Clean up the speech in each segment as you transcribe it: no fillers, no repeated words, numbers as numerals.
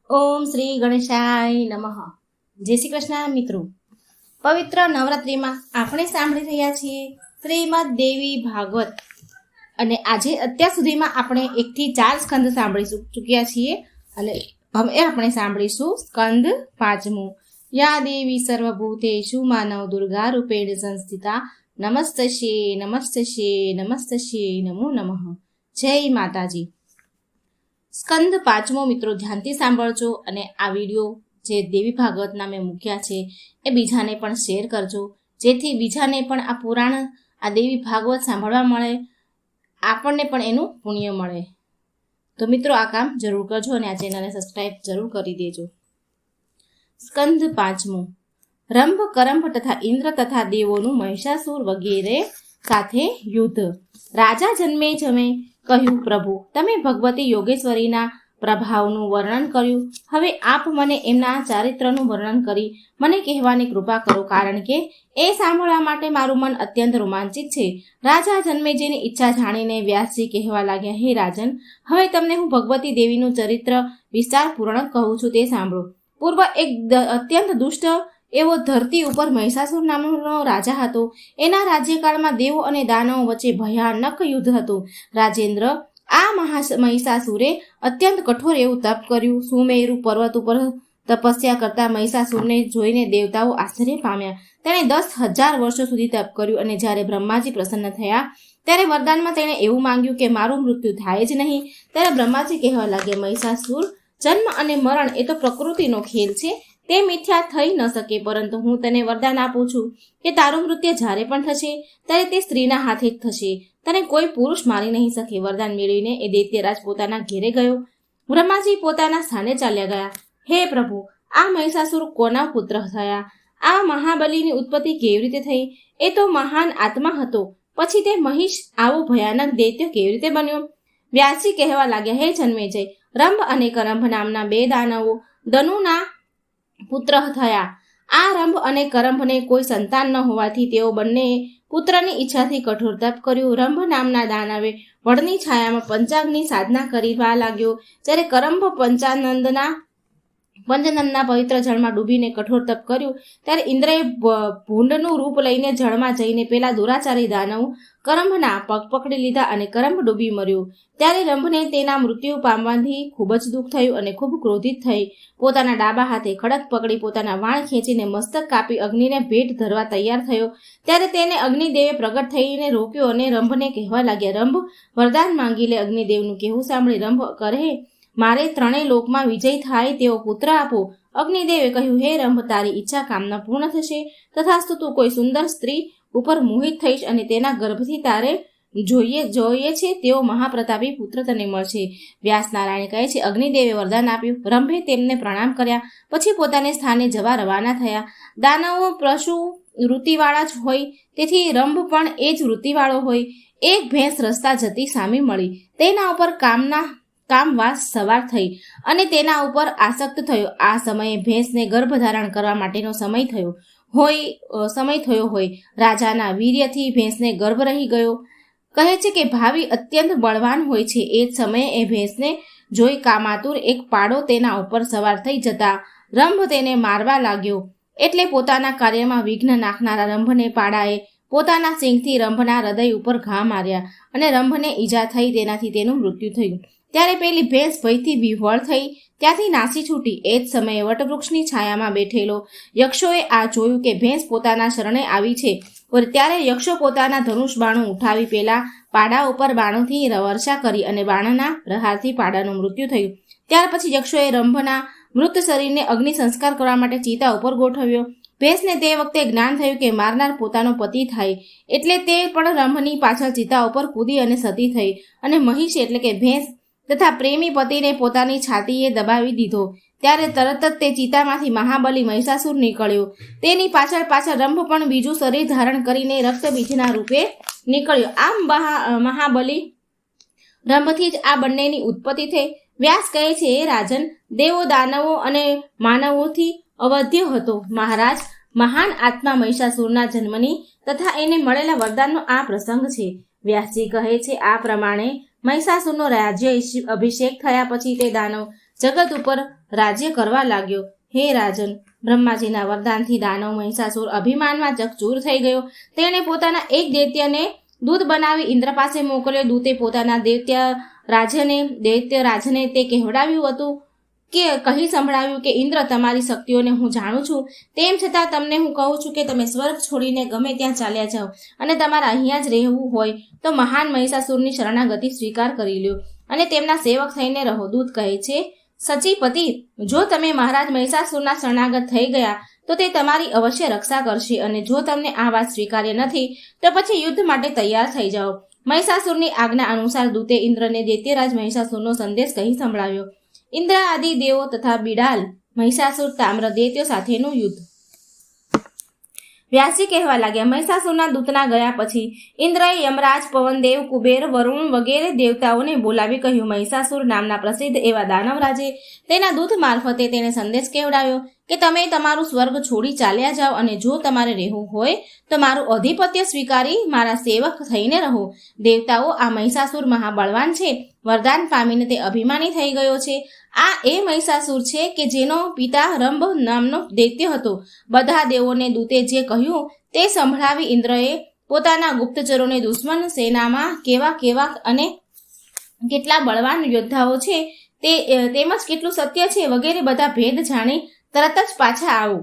ઓમ શ્રી ગણેશાય નમઃ. જય શ્રી કૃષ્ણ મિત્રો. પવિત્ર નવરાત્રિમાં આપણે સાંભળી રહ્યા છીએ શ્રીમદ દેવી ભાગવત, અને આજે અત્યાર સુધીમાં આપણે 1 થી 4 સ્કંદ સાંભળી ચૂક્યા છીએ, અને હવે આપણે સાંભળીશું સ્કંદ 5મો. યા દેવી સર્વભૂતેષુ માનવ દુર્ગા રૂપેણ સંસ્થિતા નમસ્તસ્યે નમસ્તસ્યે નમસ્તસ્યે નમો નમઃ. જય માતાજી. સ્કંદ 5મો મિત્રો ધ્યાનથી સાંભળજો, અને આ વિડીયો જે દેવી ભાગવતના મેં મૂક્યા છે એ બીજાને પણ શેર કરજો, જેથી બીજાને પણ આ પુરાણ, આ દેવી ભાગવત સાંભળવા મળે, આપણને પણ એનું પુણ્ય મળે. તો મિત્રો આ કામ જરૂર કરજો, અને આ ચેનલને સબસ્ક્રાઈબ જરૂર કરી દેજો. સ્કંદ 5મો. રંભ, કરંભ તથા ઇન્દ્ર તથા દેવોનું મહિષાસુર વગેરે સાથે યુદ્ધ. રાજા જન્મે જમે કહ્યું, પ્રભુ તમે ભગવતી યોગેશ્વરીના પ્રભાવનું વર્ણન કર્યું, હવે આપ મને એમના ચારિત્રનું વર્ણન કરી મને કહેવાની કૃપા કરો, કારણ કે એ સાંભળવા માટે મારું મન અત્યંત રોમાંચિત છે. રાજા જન્મેજયની ઈચ્છા જાણીને વ્યાસજી કહેવા લાગ્યા, હે રાજન, હવે તમને હું ભગવતી દેવીનું ચરિત્ર વિસ્તારપૂર્ણ કહું છું, તે સાંભળો. પૂર્વ એક અત્યંત દુષ્ટ એવો ધરતી ઉપર મહિષાસુર નામનો રાજા હતો. એના રાજ્યકાળમાં દેવો અને દાનવો વચ્ચે ભયાનક યુદ્ધ હતું. રાજેન્દ્ર, આ મહિષાસુરે અત્યંત કઠોર એવું તપ કર્યું. સુમેરુ પર્વત ઉપર તપસ્યા કરતા મહિષાસુરને જોઈને દેવતાઓ આશ્ચર્ય પામ્યા. તેણે 10,000 વર્ષો સુધી તપ કર્યું, અને જ્યારે બ્રહ્માજી પ્રસન્ન થયા ત્યારે વરદાનમાં તેણે એવું માંગ્યું કે મારું મૃત્યુ થાય જ નહીં. ત્યારે બ્રહ્માજી કહેવા લાગ્યા, મહિષાસુર, જન્મ અને મરણ એ તો પ્રકૃતિનો ખેલ છે, તે મિથ્યા થઈ ન શકે, પરંતુ હું તને વરદાન આપું છું કે તારું મૃત્યુ જ્યારે પણ થશે ત્યારે તે સ્ત્રીના હાથે જ થશે, તને કોઈ પુરુષ મારી નહીં શકે. વરદાન મેળવીને એ દૈત્યરાજ પોતાના ઘેરે ગયો. બ્રહ્માજી પોતાના સ્થાને ચાલ્યા ગયા. હે પ્રભુ, આ મહિષાસુર કોના પુત્ર થયા? આ મહાબલીની ઉત્પત્તિ કેવી રીતે થઈ? એ તો મહાન આત્મા હતો, પછી તે મહિષ આવો ભયાનક દૈત્ય કેવી રીતે બન્યો? વ્યાસજી કહેવા લાગ્યા, હે જન્મેજય, રંભ અને કરંભ નામના 2 દાનવો દનુના પુત્ર થયા. આ રંભ અને કરંભને કોઈ સંતાન ન હોવાથી તેઓ બંને પુત્રની ઈચ્છાથી કઠોર તપ કર્યું. રંભ નામના દાનવે વડની છાયામાં પંચાગ્નિ સાધના કરવા લાગ્યો, જ્યારે કરંભ પંચનંદના પવિત્ર જળમાં ડૂબીને કઠોર તપ કર્યું. ત્યારે ઇન્દ્રએ ભૂંડનું રૂપ લઈને જળમાં જઈને પેલા દુરાચારી દાનવ કરંભના પગ પકડી લીધા, અને કરંભ ડૂબી મર્યો. ત્યારે રંભને તેના મૃત્યુ પામવાથી ખૂબ જ દુઃખ થયું, અને ખૂબ ક્રોધિત થઈ પોતાના ડાબા હાથે ખડક પકડી પોતાના વાણ ખેંચીને મસ્તક કાપી અગ્નિને ભેટ ધરવા તૈયાર થયો. ત્યારે તેને અગ્નિદેવે પ્રગટ થઈને રોક્યો, અને રંભને કહેવા લાગ્યા, રંભ, વરદાન માંગી લે. અગ્નિદેવનું કહેવું સાંભળી રંભ કહે, મારે 3 લોકમાં વિજય થાય તેવો પુત્ર આપો. અગ્નિદેવે કહ્યું, હે રંભ, તારી ઈચ્છા કામના પૂર્ણ થશે. તથાસ્તુ તું કોઈ સુંદર સ્ત્રી ઉપર મોહિત થઈશ, અને તેના ગર્ભથી તારે જોઈએ છે તેવો મહાપ્રતાપી પુત્ર તને મળશે. વ્યાસનારાયણ કહે છે, અગ્નિદેવે વરદાન આપ્યું. રંભે તેમને પ્રણામ કર્યા પછી પોતાને સ્થાને જવા રવાના થયા. દાનવો પશુ વૃત્તિવાળા જ હોય, તેથી રંભ પણ એ જ વૃત્તિવાળો હોય. એક ભેંસ રસ્તા જતી સામે મળી, તેના ઉપર કામવાસ સવાર થઈ અને તેના ઉપર આસક્ત થયો. આ સમયે ભેંસને ગર્ભધારણ કરવા માટેનો સમય થયો હોય. રાજાના વીર્યથી ભેંસને ગર્ભ રહી ગયો. કહે છે કે ભાવિ અત્યંત બળવાન હોય છે. એ જ સમયે એ ભેંસને જોઈ કામાતુર એક પાડો તેના ઉપર સવાર થઈ જતા રંભ તેને મારવા લાગ્યો. એટલે પોતાના કાર્યમાં વિઘ્ન નાખનારા રંભને પાડાએ પોતાના સિંગથી રંભના હૃદય ઉપર ઘા માર્યા, અને રંભને ઈજા થઈ, તેનાથી તેનું મૃત્યુ થયું. ત્યારે પેલી ભેંસ ભયથી વિહ્વળ થઈ ત્યાંથી નાસી છૂટી. એ જ સમયે વટવૃક્ષની છાયામાં બેઠેલો યક્ષોએ આ જોયું કે ભેંસ પોતાના શરણે આવી છે. ત્યારે યક્ષો પોતાના ધનુષ બાણું ઉઠાવી પેલા પાડા ઉપર બાણોથી વર્ષા કરી, અને બાણના પ્રહારથી પાડાનું મૃત્યુ થયું. ત્યાર પછી યક્ષોએ રંભના મૃત શરીરને અગ્નિ સંસ્કાર કરવા માટે ચિતા ઉપર ગોઠવ્યો. ભેંસને તે વખતે જ્ઞાન થયું કે મારનાર પોતાનો પતિ થાય, એટલે તે પણ રંભની પાછળ ચિતા ઉપર કૂદી અને સતી થઈ, અને મહિષ એટલે કે ભેંસ તથા પ્રેમી પતિને પોતાની છાતીએ દબાવી દીધો. ત્યારે તરત જ તે ચિતામાંથી મહાબલી મહિષાસુર નીકળ્યો. તેની પાછળ રંભ પણ બીજું શરીર ધારણ કરીને રક્તબીજના રૂપે નીકળ્યો. આમ મહાબલી રંભથી જ આ બંનેની ઉત્પત્તિ થઈ. વ્યાસ કહે છે, હે રાજન, દેવો દાનવો અને માનવોથી અવધ્ય હતો. મહારાજ, મહાન આત્મા મહિષાસુરના જન્મની તથા એને મળેલા વરદાનનો આ પ્રસંગ છે. વ્યાસજી કહે છે, આ પ્રમાણે મહિષાસુરનો રાજ્ય અભિષેક થયા પછી તે દાનવ જગત ઉપર રાજ્ય કરવા લાગ્યો. હે રાજન, બ્રહ્માજીના વરદાનથી દાનવ મહિષાસુર અભિમાનમાં ચકચૂર થઈ ગયો. તેણે પોતાના એક દૈત્યને દૂત બનાવી ઇન્દ્ર પાસે મોકલ્યો. દૂતે પોતાના દૈત્ય રાજને તે કહેવડાવ્યું હતું કે કહી સંભળાવ્યું કે ઇન્દ્ર, તમારી શક્તિઓને હું જાણું છું, તેમ છતાં તમને હું કહું છું કે તમે સ્વર્ગ છોડીને ગમે ત્યાં ચાલ્યા જાઓ અને તમારે અહીંયા જ રહેવું હોય તો મહાન મહિષાસુરની શરણાગતિ સ્વીકાર કરી લ્યો અને તેમના સેવક થઈને રહો. દૂત કહે છે, સચીપતિ, જો તમે મહારાજ મહિષાસુરના શરણાગત થઈ ગયા તો તે તમારી અવશ્ય રક્ષા કરશે, અને જો તમને આ વાત સ્વીકાર્ય નથી તો પછી યુદ્ધ માટે તૈયાર થઈ જાઓ. મહિષાસુરની આજ્ઞા અનુસાર દૂતે ઇન્દ્રને દૈત્યરાજ મહિષાસુરનો સંદેશ કહી સંભળાવ્યો. ઇન્દ્ર આદિ દેવો તથા બિડાલ મહિષાસુર તામ્ર દૈત્યો સાથેનું યુદ્ધ. વ્યાસજી કહેવા લાગ્યા, મહિષાસુરના દૂતના ગયા પછી ઇન્દ્રએ યમરાજ, પવનદેવ, કુબેર, વરુણ વગેરે દેવતાઓને બોલાવી કહ્યું, મહિષાસુર નામના પ્રસિદ્ધ એવા દાનવરાજે તેના દૂત મારફતે તેને સંદેશ કહેવડાવ્યો કે તમે તમારું સ્વર્ગ છોડી ચાલ્યા જાઓ અને જો તમારે રહેવું હોય તો મારું અધિપત્ય સ્વીકારી મારા સેવક થઈને રહો. દેવતાઓ, આ મહિષાસુર મહાબળવાન છે. વરદાન પામીને તે અભિમાની થઈ ગયો છે. આ એ મહિષાસુર છે કે જેનો પિતા રંભ નામનો દૈત્ય હતો. બધા દેવોને દૂતે જે કહ્યું તે સંભળાવી ઇન્દ્રએ પોતાના ગુપ્તચરોને દુશ્મન સેનામાં કેવા અને કેટલા બળવાન યોદ્ધાઓ છે તેમજ કેટલું સત્ય છે વગેરે બધા ભેદ જાણી તરત જ પાછા આવો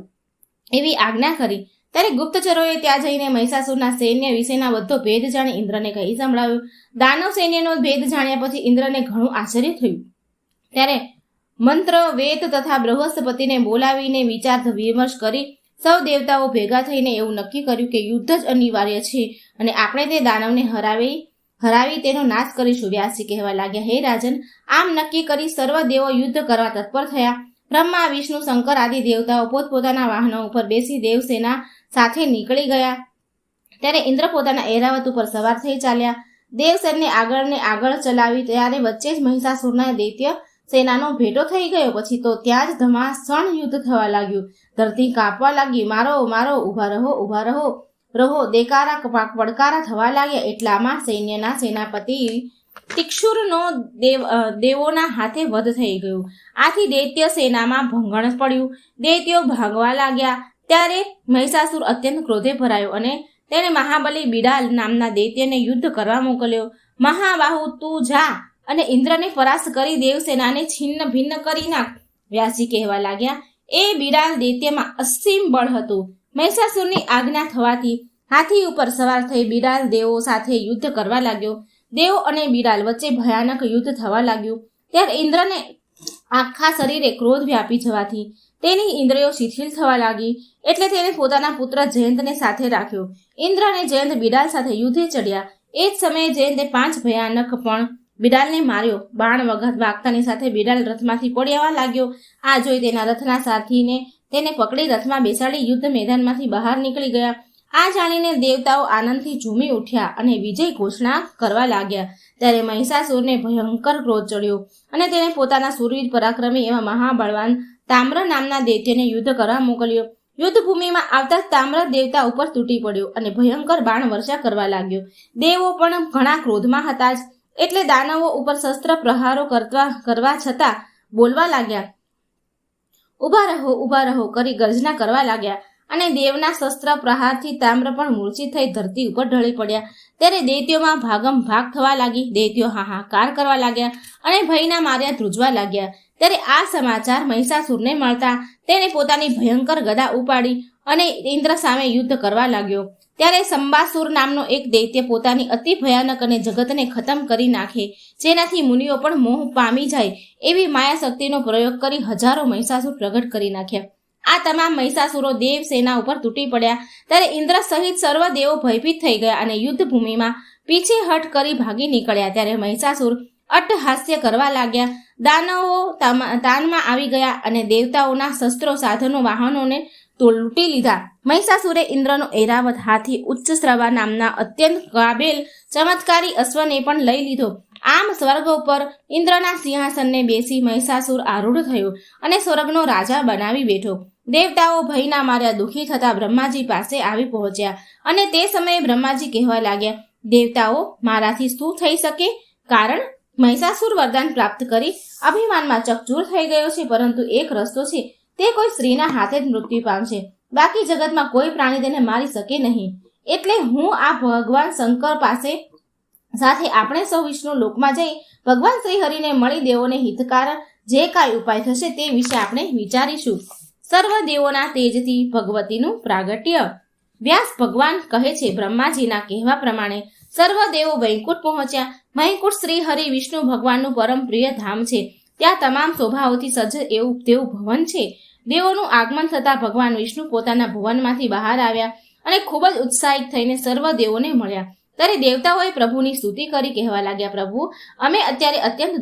એવી આજ્ઞા કરી. ત્યારે ગુપ્તચરોએ ત્યાં જઈને મહિષાસુરના સૈન્ય વિશેના બધો ભેદ જાણી ઇન્દ્રને કહી સંભળાવ્યો. દાનવ સૈન્યનો ભેદ જાણ્યા પછી ઇન્દ્રને ઘણું આશ્ચર્ય થયું. ત્યારે મંત્ર, વેદ તથા બૃહસ્પતિને બોલાવીને વિચાર વિમર્શ કરી સૌ દેવતાઓ ભેગા થઈને એવું નક્કી કર્યું કે યુદ્ધ જ અનિવાર્ય છે અને આપણે તે દાનવને હરાવી તેનો નાશ કરીશું. વ્યાસજી કહેવા લાગ્યા, હે રાજન, આમ નક્કી કરી સર્વ દેવો યુદ્ધ કરવા તત્પર થયા. બ્રહ્મા, વિષ્ણુ, શંકર આદિ દેવતાઓ પોતપોતાના વાહનો ઉપર બેસી દેવસેના સાથે નીકળી ગયા. ત્યારે ઇન્દ્ર પોતાના એરાવત ઉપર સવાર થઈ ચાલ્યા. દેવસેનને આગળ ચલાવી ત્યારે વચ્ચે જ મહિષાસુરના દૈત્ય સેનાનો ભેટો થઈ ગયો. પછી તો ત્યાં જ ધમાસણ યુદ્ધ થવા લાગ્યું. ધરતી કાપવા લાગી. મારો મારો, ઊભા રહો દેકારા પડકારા થવા લાગ્યા. એટલામાં સૈન્યના સેનાપતિ તિક્ષુરનો દેવોના હાથે વધ થઈ ગયું. આથી દૈત્ય સેનામાં ભંગણ પડ્યું. દૈત્યો ભાગવા લાગ્યા. ત્યારે મહિષાસુર અત્યંત ક્રોધે ભરાયો અને તેણે મહાબલી બિડાલ નામના દૈત્યને યુદ્ધ કરવા મોકલ્યો. મહાબાહુ, તું જા અને ઇન્દ્રને પરાસ્ત કરી દેવસેનાને છિન્ન ભિન્ન કરી નાખ. વ્યાસજી કહેવા લાગ્યા, એ બિડાલ દૈત્યમાં અસીમ બળ હતું. મહિષાસુરની આજ્ઞા થવાથી હાથી ઉપર સવાર થઈ બિડાલ દેવો સાથે યુદ્ધ કરવા લાગ્યો. દેવો અને બિડાલ વચ્ચે ભયાનક યુદ્ધ થવા લાગ્યું. ત્યારે ઇન્દ્રને આખા શરીરે ક્રોધ વ્યાપી જવાથી તેની ઇન્દ્રિયો શિથિલ થવા લાગી. એટલે તેને પોતાના પુત્ર જયંતને સાથે રાખ્યો. ઇન્દ્ર અને જયંત બિડાલ સાથે યુદ્ધે ચડ્યા. એ જ સમયે જયંતે 5 ભયાનક પણ બિડાલને માર્યો. બાણ વાગતાની સાથે બિડાલ રથમાંથી પડ્યા લાગ્યો. આ જોઈ તેના રથના સાથીને તેને પકડી રથમાં બેસાડી યુદ્ધ મેદાનમાંથી બહાર નીકળી ગયા. આ જાણીને દેવતાઓ આનંદથી ઝૂમી ઉઠ્યા અને વિજય ઘોષણા કરવા લાગ્યા. ત્યારે મહિષાસુરને ભયંકર ક્રોધ ચડ્યો અને તેને પોતાના સુરવીર પરાક્રમી એવા મહાબળવાન તામ્ર નામના દૈત્યને યુદ્ધ કરવા મોકલ્યો. યુદ્ધ ભૂમિમાં આવતા તામ્ર દેવતા ઉપર તૂટી પડ્યો અને ભયંકર બાણ વર્ષા કરવા લાગ્યો. દેવો પણ ઘણા ક્રોધમાં હતા જ એટલે દાનવો ઉપર શસ્ત્ર પ્રહારો કરવા છતાં બોલવા લાગ્યા, ઊભા રહો કરી ગર્જના કરવા લાગ્યા. અને દેવના શસ્ત્ર પ્રહારથી તામ્ર પણ મૂર્છિત થઈ ધરતી ઉપર ઢળી પડ્યા. ત્યારે દૈત્યોમાં ભાગમ ભાગ થવા લાગી. દૈત્યો હાહાકાર કરવા લાગ્યા અને ભયના માર્યા ધ્રુજવા લાગ્યા. ત્યારે આ સમાચાર મહિષાસુરને મળતા તેણે પોતાની ભયંકર ગદા ઉપાડી અને ઇન્દ્ર સામે યુદ્ધ કરવા લાગ્યો. ત્યારે સંબાસુર નામનો એક દૈત્ય પોતાની અતિ ભયાનક અને જગતને ખતમ કરી નાખે, જેનાથી મુનિઓ પણ મોહ પામી જાય એવી માયા શક્તિનો પ્રયોગ કરી હજારો મહિષાસુર પ્રગટ કરી નાખ્યા. આ તમામ મહિષાસુરો દેવ સેના ઉપર તૂટી પડ્યા. ત્યારે ઇન્દ્ર સહિત સર્વ દેવો ભયભીત થઈ ગયા અને યુદ્ધ ભૂમિમાં પીછેહટ કરી ભાગી નીકળ્યા. ત્યારે મહિષાસુર અટ્ટહાસ્ય કરવા લાગ્યા. દાનવો તાનમાં આવી ગયા અને દેવતાઓના શસ્ત્રો, સાધનો, વાહનોને લૂંટી લીધા. મહિષાસુરે ઇન્દ્રનો ઐરાવત હાથી ઉચ્ચશ્રવા નામના અત્યંત કાબેલ ચમત્કારી અશ્વને પણ લઈ લીધો. આમ સ્વર્ગ ઉપર ઇન્દ્રના સિંહાસનને બેસી મહિષાસુર આરૂઢ થયો અને સ્વર્ગનો રાજા બનાવી બેઠો. દેવતાઓ ભયના માર્યા દુઃખી થતા બ્રહ્માજી પાસે આવી પહોંચ્યા અને તે સમયે બ્રહ્માજી કહેવા લાગ્યા, દેવતાઓ, મારાથી શું થઈ શકે? કારણ મહિષાસુર વરદાન પ્રાપ્ત કરી અભિમાનમાં ચકચૂર થઈ ગયો છે, પરંતુ એક રસ્તો છે, તે કોઈ સ્ત્રીના હાથે જ મૃત્યુ પામશે. બાકી જગતમાં કોઈ પ્રાણી તેને મારી શકે નહીં. એટલે હું આ ભગવાન શંકર પાસે સાથે આપણે સૌ વિષ્ણુ લોકમાં જઈ ભગવાન શ્રી હરિને મળી દેવોને હિતકાર જે કાંઈ ઉપાય થશે તે વિશે આપણે વિચારીશું. સર્વ દેવોના તેજથી ભગવતીનું પ્રાગટ્ય. વ્યાસ ભગવાન કહે છે, બ્રહ્માજીના કહેવા પ્રમાણે સર્વ દેવો વૈકુંઠ પહોંચ્યા. વૈકુંઠ શ્રી હરિ વિષ્ણુ ભગવાનનું પરમ પ્રિય ધામ છે. ત્યાં તમામ શોભાઓથી સજ્જ એવું તેવું ભવન છે. દેવોનું આગમન થતાં ભગવાન વિષ્ણુ પોતાના ભુવનમાંથી બહાર આવ્યા અને ખૂબ જ ઉત્સાહિત થઈને સર્વ દેવોને મળ્યા. ત્યારે દેવતાઓએ પ્રભુની સ્તુતિ કરી કહેવા લાગ્યા, પ્રભુ, અમે અત્યારે અત્યંત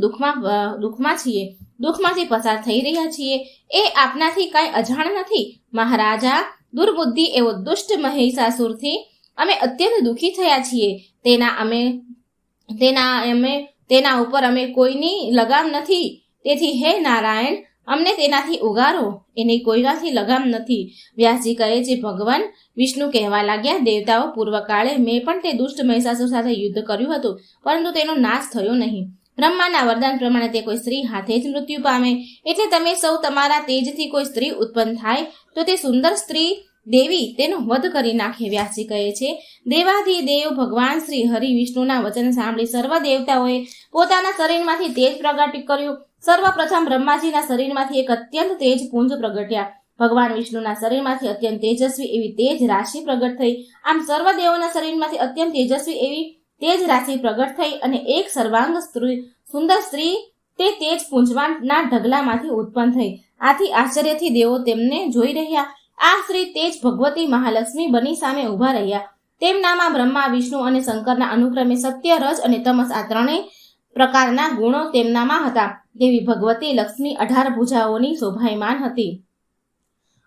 દુઃખમાં છીએ, દુઃખમાંથી પસાર થઈ રહ્યા છીએ. એ આપનાથી કાંઈ અજાણ નથી. મહારાજા, દુર્બુદ્ધિ એવો દુષ્ટ મહિષાસુરથી અમે અત્યંત દુઃખી થયા છીએ. તેના ઉપર અમે કોઈની લગામ નથી. તેથી હે નારાયણ, અમને તેનાથી ઉગારો. એની કોઈનાથી લગામ નથી. વ્યાસજી કહે છે, ભગવાન વિષ્ણુ કહેવા લાગ્યા, દેવતાઓ, પૂર્વકાળે મેં પણ તે દુષ્ટ મહિષાસુર સાથે યુદ્ધ કર્યું હતું, પરંતુ તેનો નાશ થયો નહીં. બ્રહ્માના વરદાન પ્રમાણે તે કોઈ સ્ત્રી હાથે જ મૃત્યુ પામે. એટલે તમે સૌ તમારા તેજથી કોઈ સ્ત્રી ઉત્પન્ન થાય તો તે સુંદર સ્ત્રી દેવી તેનો વધ કરી નાખે. વ્યાસજી કહે છે, દેવાધિદેવ ભગવાન શ્રી હરિ વિષ્ણુના વચન સાંભળી સર્વ દેવતાઓએ પોતાના શરીરમાંથી તેજ પ્રગટ કર્યું. સર્વપ્રથમ બ્રહ્માજીના શરીરમાંથી એક અત્યંત તેજ પુંજ પ્રગટ્યા. ભગવાન વિષ્ણુના શરીરમાંથી અત્યંત તેજસ્વી એવી તેજ રાશિ પ્રગટ થઈ. આમ સર્વ દેવોના શરીરમાંથી અત્યંત તેજસ્વી એવી તેજ રાશિ પ્રગટ થઈ અને એક સર્વાંગ સુંદર સ્ત્રી તે તેજ પુંજના ઢગલામાંથી ઉત્પન્ન થઈ. આથી આશ્ચર્યથી દેવો તેમને જોઈ રહ્યા. આ સ્ત્રી તેજ ભગવતી મહાલક્ષ્મી બની સામે ઊભા રહ્યા. તેમનામાં બ્રહ્મા, વિષ્ણુ અને શંકરના અનુક્રમે સત્ય, રજ અને તમસ આ ત્રણેય પ્રકારના ગુણો તેમનામાં હતા. દેવી ભગવતી લક્ષ્મી 18 ભુજાઓની શોભાયમાન હતી.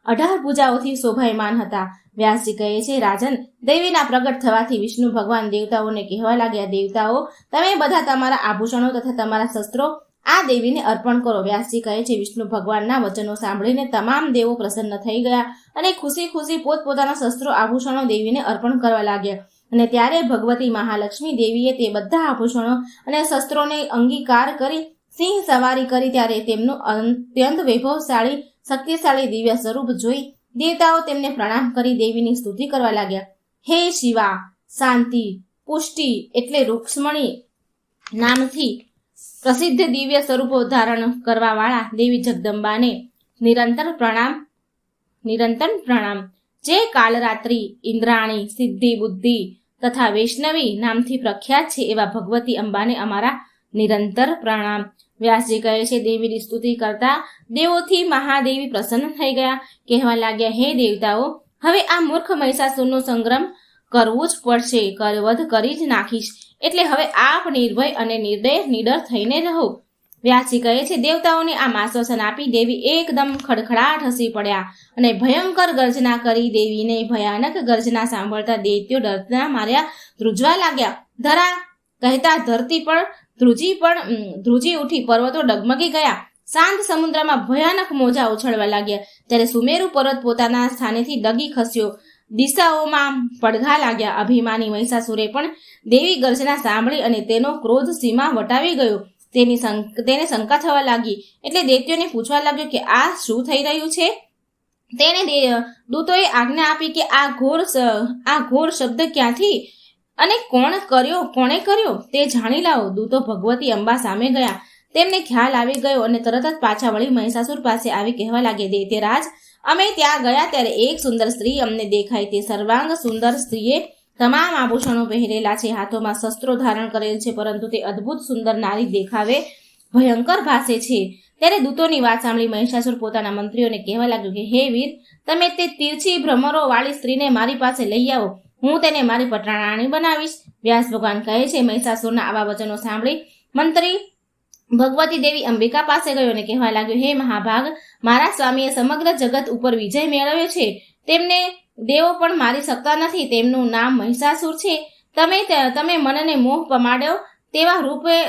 18 ભુજાઓથી શોભાયમાન હતા. વ્યાસજી કહે છે, રાજન, દેવીના પ્રગટ થવાથી વિષ્ણુ ભગવાન દેવતાઓને કહેવા લાગ્યા, દેવતાઓ, તમે બધા તમારા આભૂષણો તથા તમારા શસ્ત્રો આ દેવીને અર્પણ કરો. વ્યાસજી કહે છે, વિષ્ણુ ભગવાનના વચનો સાંભળીને તમામ દેવો પ્રસન્ન થઈ ગયા અને ખુશી ખુશી પોતપોતાના શસ્ત્રો આભૂષણો દેવીને અર્પણ કરવા લાગ્યા. અને ત્યારે ભગવતી મહાલક્ષ્મી દેવીએ તે બધા આભૂષણો અને શસ્ત્રોને અંગીકાર કરી સિંહ સવારી કરી. ત્યારે તેમનું અત્યંત વૈભવશાળી શક્તિશાળી દિવ્ય સ્વરૂપ જોઈ દેવતાઓ તેમને પ્રણામ કરી દેવીની સ્તુતિ કરવા લાગ્યા. હે શિવા, શાંતિ, પુષ્ટિ એટલે રૂક્ષ્મણી નામથી પ્રસિદ્ધ દિવ્ય સ્વરૂપો ધારણ કરવા વાળા દેવી જગદંબાને નિરંતર પ્રણામ. જે કાલરાત્રિ, ઇન્દ્રાણી, સિદ્ધિ, બુદ્ધિ તથા વૈષ્ણવી નામથી પ્રખ્યાત છે એવા ભગવતી અંબાને અમારા નિરંતર પ્રણામ. વ્યાસજી કહે છે, દેવીની સ્તુતિ કરતા દેવોથી મહાદેવી પ્રસન્ન થઈ ગયા. કહેવા લાગ્યા, હે દેવતાઓ, હવે આ મૂર્ખ મહિષાસુરનો સંગ્રામ કરવું જ પડશે. વધ કરી જ નાખીશ. એટલે હવે આપ નિર્ભય અને નિડર થઈને રહો. વ્યાસજી કહે છે, દેવતાઓને આમ આશ્વાસન આપી દેવી એકદમ ખડખડાટ હસી પડ્યા અને ભયંકર ગર્જના કરી. દેવીને ભયાનક ગર્જના સાંભળતા દૈત્યો ડરના માર્યા ધ્રુજવા લાગ્યા. ધરા કહેતા ધરતી પણ ધ્રુજી ઉઠી, પર્વતો ડગમગી ગયા. શાંત સમુદ્રમાં ભયાનક મોજા ઉછળવા લાગ્યા. ત્યારે સુમેરુ પર્વત પોતાના સ્થાનેથી ડગી ખસ્યો. દિશાઓમાં પડઘા લાગ્યા. અભિમાની મહિષાસુરે પણ દેવી ગર્જના સાંભળી અને તેનો ક્રોધ સીમા વટાવી ગયો. તેને શંકા થવા લાગી. એટલે દૈત્યોને પૂછવા લાગ્યો કે આ શું થઈ રહ્યું છે. તેને દૂતોએ આજ્ઞા આપી કે આ ઘોર શબ્દ ક્યાંથી અને કોણે કર્યો તે જાણી લાવો. દૂતો ભગવતી અંબા સામે ગયા. તેમને ખ્યાલ આવી ગયો અને તરત જ પાછા વળી મહિષાસુર પાસે આવી કહેવા લાગે, દૈત્યરાજ, અમે ત્યાં ગયા ત્યારે એક સુંદર સ્ત્રી અમને દેખાઈ. તે સર્વાંગ સુંદર સ્ત્રીએ તમામ આભૂષણો પહેરેલા છે, હાથોમાં શસ્ત્રો ધારણ કરેલ છે, પરંતુ તે અદ્ભુત સુંદર નારી દેખાવે ભયંકર ભાસે છે. ત્યારે દૂતોની વાત સાંભળી મહિષાસુર પોતાના મંત્રીઓને કહેવા લાગ્યો કે હે વીર, તમે તે તીરછી ભ્રમરો વાળી સ્ત્રીને મારી પાસે લઈ આવો. હું તેને મારી પટરાણી બનાવીશ. વ્યાસ ભગવાન કહે છે, મહિષાસુરના આવા વચનો સાંભળી મંત્રી ભગવતી દેવી અંબિકા પાસે ગયો અને કહેવા લાગ્યો, હે મહાભાગ, મારા સ્વામીએ સમગ્ર જગત ઉપર વિજય મેળવ્યો છે. તેમને દેવો પણ મારી શકતા નથી. તેમનું નામ મહિષાસુર છે. તમે મનને મોહ પમાડ્યો તેવા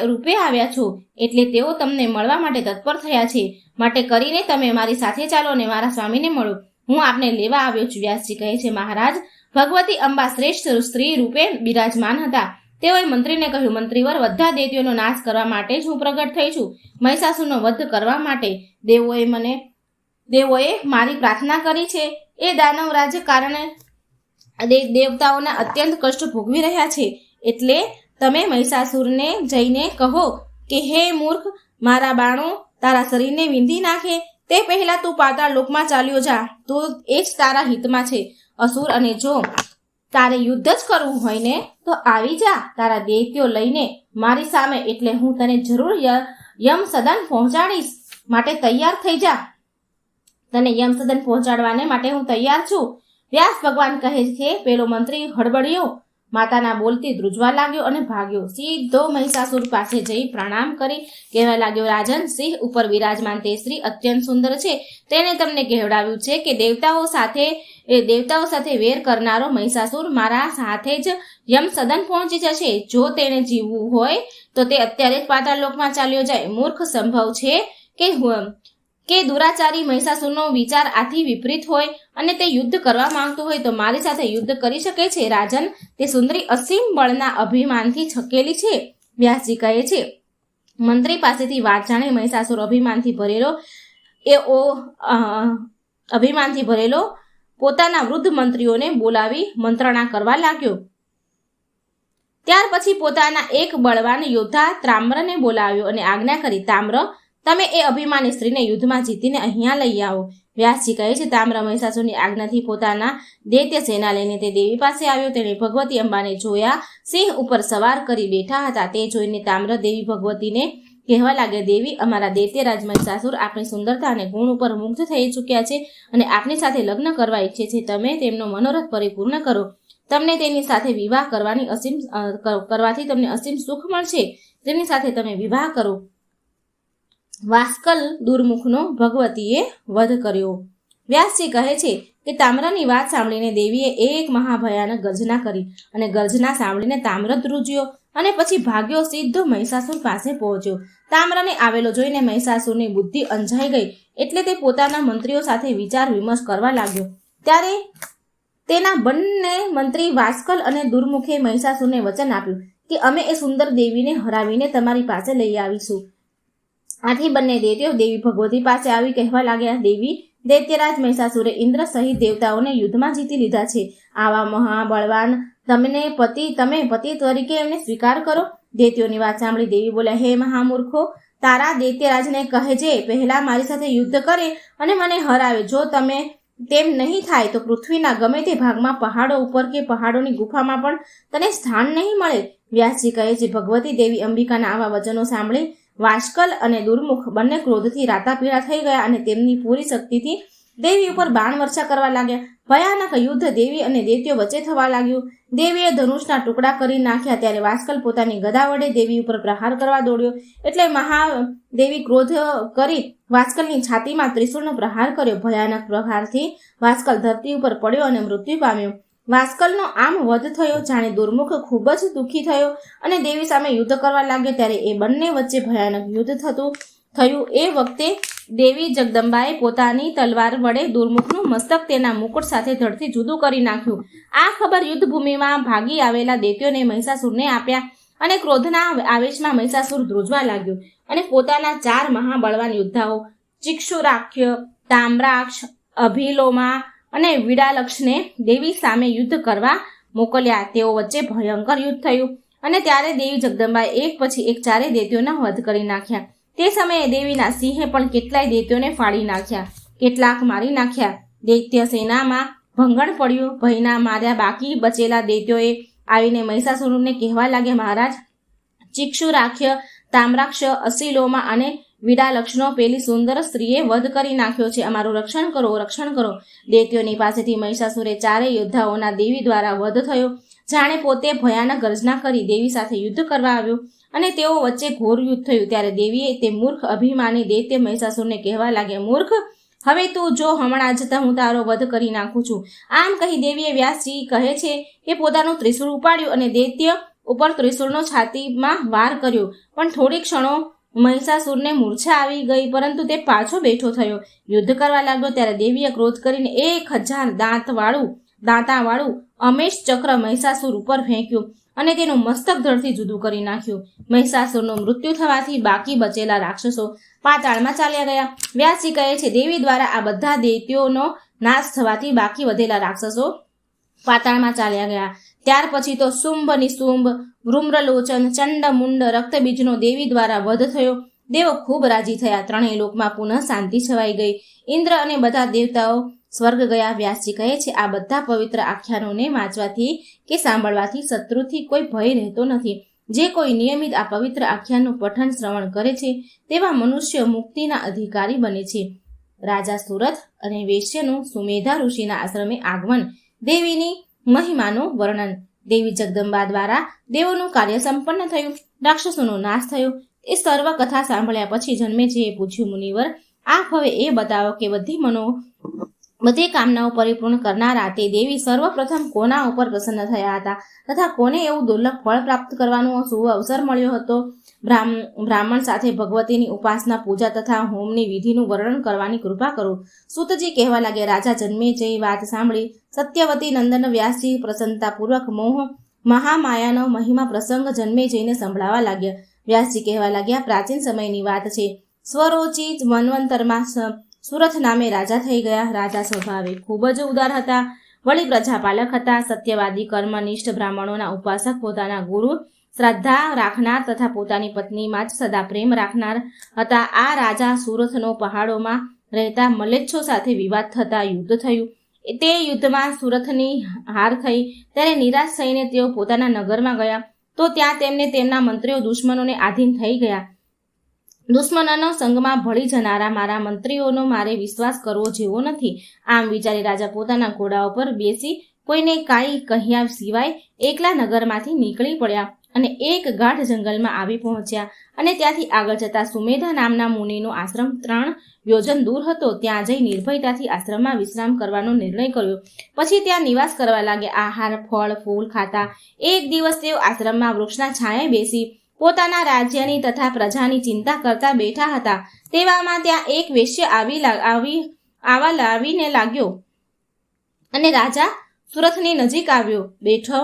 રૂપે આવ્યા છો. એટલે તેઓ તમને મળવા માટે તત્પર થયા છે. માટે કરીને તમે મારી સાથે ચાલો અને મારા સ્વામીને મળો. હું આપને લેવા આવ્યો છું. વ્યાસજી કહે છે, મહારાજ, ભગવતી અંબા શ્રેષ્ઠ સ્ત્રી રૂપે બિરાજમાન હતા. તેઓએ મંત્રીને કહ્યું, મંત્રીવર, બધા દૈત્યોનો નાશ કરવા માટે જ હું પ્રગટ થઈ છું. મહિષાસુરનો વધ કરવા માટે દેવોએ મારી પ્રાર્થના કરી છે. એ દાનવરાજ કારણે દેવતાઓના અત્યંત કષ્ટ ભોગવી રહ્યા છે. એટલે તમે મહિષાસુરને જઈને કહો કે હે મૂર્ખ, મારા બાણો તારા શરીરને વીંધી નાખે તે પહેલા તું પાતાળ લોકમાં ચાલ્યો જા. તો એ જ તારા હિતમાં છે. અસુર, અને જો તારે યુદ્ધ જ કરવું હોય ને તો આવી જા તારા દૈત્યો લઈને મારી સામે, એટલે હું તને જરૂર યમ સદન પહોંચાડીશ. માટે તૈયાર થઈ જા. તને યમ સદન પહોંચાડવાને માટે હું તૈયાર છું. વ્યાસ ભગવાન કહે છે, પેલો મંત્રી હડબડિયો, માતાના બોલતી ધ્રુજવા લાગ્યો અને ભાગ્યો. સીધો મહિષાસુર પાસે જઈ પ્રણામ કરી કહેવા લાગ્યો, રાજન, સિંહ ઉપર વિરાજમાન તે સ્ત્રી અત્યંત સુંદર છે. તેને તમને કહેવડાવ્યું છે કે દેવતાઓ સાથે વેર કરનારો મહિષાસુર મારા સાથે જ યમ સદન પહોંચી જશે. જો તેને જીવવું હોય તો તે અત્યારે જ પાતાળ લોકમાં ચાલ્યો જાય. મૂર્ખ, સંભવ છે કે દુરાચારી મહિષાસુરનો વિચાર આથી વિપરીત હોય અને તે યુદ્ધ કરવા માંગતો હોય તો મારી સાથે યુદ્ધ કરી શકે છે. રાજન, તે સુંદરી અસીમ બળના અભિમાનથી છકેલી છે. વ્યાસજી કહે છે, મંત્રી પાસેથી વાત જાણી મહિષાસુર અભિમાનથી ભરેલો પોતાના વૃદ્ધ મંત્રીઓને બોલાવી મંત્રણા કરવા લાગ્યો. ત્યાર પછી પોતાના એક બળવાન યોદ્ધા તામ્રને બોલાવ્યો અને આજ્ઞા કરી, તામ્ર, તમે એ અભિમાની સ્ત્રીને યુદ્ધમાં જીતીને અહીંયા લઈ આવો. વ્યાસજી કહે છે, તામ્ર મહિષાસુરની આજ્ઞાથી પોતાના દૈત્ય સેના લઈને તે દેવી પાસે આવ્યો. તેણે ભગવતી અંબાને જોયા સિંહ ઉપર સવાર કરી બેઠા હતા. તે જોઈને તામ્ર દેવી ભગવતીને કહેવા લાગ્યા, દેવી, અમારા દૈત્યરાજ મહિષાસુર આપણી સુંદરતા અને ગુણ ઉપર મુગ્ધ થઈ ચૂક્યા છે અને આપની સાથે લગ્ન કરવા ઈચ્છે છે. તમે તેમનો મનોરથ પરિપૂર્ણ કરો. તમને તેની સાથે વિવાહ કરવાથી તમને અસીમ સુખ મળશે. તેની સાથે તમે વિવાહ કરો. વાસ્કલ દુર્મુખનો ભગવતીએ વધ કર્યો. વ્યાસજી કહે છે કે તામ્રની વાત સાંભળીને દેવીએ એક મહાભયાનક ગર્જના કરી અને ગર્જના સાંભળીને તામ્ર ધ્રુજ્યો અને પછી ભાગ્યો સીધો મહિષાસુર પાસે પહોંચ્યો. તામ્રને આવેલો જોઈને મહિષાસુરની બુદ્ધિ અંજાઈ ગઈ. એટલે તે પોતાના મંત્રીઓ સાથે વિચાર વિમર્શ કરવા લાગ્યો. ત્યારે તેના બંને મંત્રી વાસ્કલ અને દુર્મુખે મહિષાસુરને વચન આપ્યું કે અમે એ સુંદર દેવીને હરાવીને તમારી પાસે લઈ આવીશું. આથી બંને દૈત્યો દેવી ભગવતી પાસે આવી કહેવા લાગ્યા, દેવી, દૈત્યરાજ મહિષાસુરે ઇન્દ્ર સહિત દેવતાઓને યુદ્ધમાં જીતી લીધા છે. આવા મહાબળવાન તમે પતિ તરીકે એમને સ્વીકાર કરો. દૈત્યોની વાત સાંભળી દેવી બોલ્યા, હે મહામૂર્ખો, તારા દૈત્યરાજને કહેજે પહેલા મારી સાથે યુદ્ધ કરે અને મને હરાવે. જો તમે તેમ નહીં થાય તો પૃથ્વીના ગમે તે ભાગમાં, પહાડો ઉપર કે પહાડોની ગુફામાં પણ તને સ્થાન નહીં મળે. વ્યાસજી કહે છે, ભગવતી દેવી અંબિકાના આવા વચનો સાંભળી વાસ્કલ અને દુર્મુખ બંને ક્રોધથી રાતાપીળા થઈ ગયા અને તેમની પૂરી શક્તિથી દેવી ઉપર બાણ વર્ષા કરવા લાગ્યા. ભયાનક યુદ્ધ દેવી અને દૈત્યો વચ્ચે થવા લાગ્યું. દેવીએ ધનુષના ટુકડા કરી નાખ્યા. ત્યારે વાસ્કલ પોતાની ગદા વડે દેવી ઉપર પ્રહાર કરવા દોડ્યો. એટલે મહાદેવી ક્રોધ કરી વાસ્કલની છાતીમાં ત્રિશૂળનો પ્રહાર કર્યો. ભયાનક પ્રહારથી વાસ્કલ ધરતી ઉપર પડ્યો અને મૃત્યુ પામ્યો. વાસ્કલનો આમ વધ થયો જાણે દુર્મુખ ખૂબ જ દુઃખી થયો અને દેવી સામે યુદ્ધ કરવા લાગ્યો. ત્યારે એ બંને વચ્ચે ભયાનક યુદ્ધ થયું. એ વખતે દેવી જગદંબાએ પોતાની તલવાર વડે દુર્મુખનું મસ્તક તેના મુકુટ સાથે ધડથી જુદું કરી નાખ્યું. આ ખબર યુદ્ધભૂમિમાં ભાગી આવેલા દૈત્યોને મહિષાસુરને આપ્યા અને ક્રોધના આવેશમાં મહિષાસુર ધ્રુજવા લાગ્યો અને પોતાના 4 મહાબળવાન યોદ્ધાઓ ચિક્ષુરાખ્ય, તામ્રાક્ષ, અભિલોમા અને વિડાલક્ષને દેવી સામે યુદ્ધ કરવા મોકલ્યા. તેઓ વચ્ચે ભયંકર યુદ્ધ થયું અને ત્યારે દેવી જગદંબાએ એક પછી એક 4 દૈત્યોના વધ કરી નાખ્યા. તે સમયે દેવીના સિંહે પણ કેટલાય દૈત્યોને ફાડી નાખ્યા, કેટલાક મારી નાખ્યા. દૈત્ય સેનામાં ભંગણ પડ્યું. ભયના માર્યા બાકી બચેલા દૈત્યોએ આવીને મહિષાસુરને કહેવા લાગ્યા, મહારાજ, ચિક્ષુરાખ્ય, તામ્રાક્ષ, અસીલોમા અને વિડાલક્ષનો પેલી સુંદર સ્ત્રીએ વધ કરી નાખ્યો છે. અમારું રક્ષણ કરો, રક્ષણ કરો. દૈત્યોની પાસેથી મહિષાસુરે 4 યોદ્ધાઓના દેવી દ્વારા વધ થયો. જાણે પોતે ભયાનક ગર્જના કરી દેવી સાથે યુદ્ધ કરવા આવ્યો અને તેઓ વચ્ચે ઘોર યુદ્ધ થયું. ત્યારે દેવીએ તે મૂર્ખ અભિમાની દૈત્ય મહિષાસુરને કહેવા લાગ્યા, મૂર્ખ, હવે તું જો હમણાં જ હું તારો વધ કરી નાખું છું. આમ કહી દેવીએ વ્યાસજી કહે છે કે પોતાનું ત્રિશૂળ ઉપાડ્યું અને દૈત્ય ઉપર ત્રિશૂળનો છાતીમાં વાર કર્યો. પણ થોડી ક્ષણો મહિષાસુરને મૂર્છા આવી ગઈ, પરંતુ તે પાછો બેઠો થયો. યુદ્ધ કરવા લાગ્યો ત્યારે દેવીએ ક્રોધ કરીને 1000 દાંત વાળું દાંતાવાળું અમેશ ચક્ર મહિષાસુર ઉપર ફેંક્યું અને તેનું મસ્તક ધડથી જુદું કરી નાખ્યું. મહિષાસુરનું મૃત્યુ થવાથી બાકી બચેલા રાક્ષસો પાતાળમાં ચાલ્યા ગયા. વ્યાસજી કહે છે, દેવી દ્વારા આ બધા દૈત્યોનો નાશ થવાથી બાકી વધેલા રાક્ષસો પાતાળમાં ચાલ્યા ગયા. ત્યાર પછી તો શુંભ નિશુંભ વૃમ્રલોચન ચંડ રક્તબીજનો દેવી દ્વારા વધ થયો. દેવો ખૂબ રાજી થયા. ત્રણેય લોકમાં પુનઃ શાંતિ છવાઈ ગઈ. ઇન્દ્ર અને બધા દેવતાઓ સ્વર્ગ ગયા. વ્યાસજી કહે છે, આ બધા પવિત્ર આખ્યાનોને વાંચવાથી કે સાંભળવાથી શત્રુથી કોઈ ભય રહેતો નથી. જે કોઈ નિયમિત આ પવિત્ર આખ્યાનનું પઠન શ્રવણ કરે છે તેવા મનુષ્ય મુક્તિના અધિકારી બને છે. રાજા સુરથ અને વેશ્યનું સુમેધા ઋષિના આશ્રમે આગમન. દેવીની મહિમાનું વર્ણન. દેવી જગદંબા દ્વારા દેવોનું કાર્ય સંપન્ન થયું. રાક્ષસોનો નાશ થયો. એ સર્વ કથા સાંભળ્યા પછી જન્મેજયે પૂછ્યું, મુનિવર, આપ હવે એ બતાવો કે બધી કામનાઓ પરિપૂર્ણ કરનારા તે દેવી સર્વપ્રથમ કોના ઉપર પ્રસન્ન થયા હતા તથા કોને એવું દુર્લભ ફળ પ્રાપ્ત કરવાનો શુભ અવસર મળ્યો હતો? બ્રાહ્મણ સાથે ભગવતીની ઉપાસના, પૂજા તથા હોમની વિધિનું વર્ણન કરવાની કૃપા કરો. સૂતજી કહેવા લાગ્યા, રાજા જન્મેજય વાત સાંભળી સત્યવતી નંદન વ્યાસજી પ્રસન્નતાપૂર્વક મહામાયાનો મહિમા પ્રસંગ જન્મેજયને સંભળાવા લાગ્યા. વ્યાસજી કહેવા લાગ્યા, પ્રાચીન સમયની વાત છે. સ્વરોચિ મન્વંતરમાં સુરથ નામે રાજા થઈ ગયા. રાજા સ્વભાવે ખૂબ જ ઉદાર હતા. વળી પ્રજાપાલક હતા. સત્યવાદી, કર્મનિષ્ઠ, બ્રાહ્મણોના ઉપાસક, પોતાના ગુરુ શ્રદ્ધા રાખનાર તથા પોતાની પત્નીમાં જ સદા પ્રેમ રાખનાર હતા. આ રાજા સુરથનો પહાડોમાં રહેતા મલેચ્છો સાથે વિવાદ થતા યુદ્ધ થયું. તે યુદ્ધમાં સુરથની હાર થઈ. ત્યારે નિરાશ થઈને તેઓ પોતાના નગરમાં ગયા તો ત્યાં તેમને તેમના મંત્રીઓ દુશ્મનોને આધીન થઈ ગયા. દુશ્મનોનો સંગમાં ભળી જનારા મારા મંત્રીઓનો મારે વિશ્વાસ કરવો જેવો નથી. આમ વિચારી રાજા પોતાના ઘોડા ઉપર બેસી કોઈને કાંઈ કહ્યા સિવાય એકલા નગરમાંથી નીકળી પડ્યા અને એક ગાઢ જંગલમાં આવી પહોંચ્યા. અને ત્યાંથી આગળ જતા સુમેધા નામના મુનિનો આશ્રમ 3 યોજન દૂર હતો. ત્યાં જઈ નિર્ભયતાથી આશ્રમમાં વિશ્રામ કરવાનો નિર્ણય કર્યો. પછી ત્યાં નિવાસ કરવા લાગ્યા. આહાર, ફળ, ફૂલ ખાતા. એક દિવસ તેઓ આશ્રમમાં વૃક્ષના છાંયે બેસી પોતાના રાજ્યની તથા પ્રજાની ચિંતા કરતા બેઠા હતા. તેવામાં ત્યાં એક વેશ્ય આવીને લાગ્યો અને રાજા સુરથની નજીક આવ્યો બેઠો.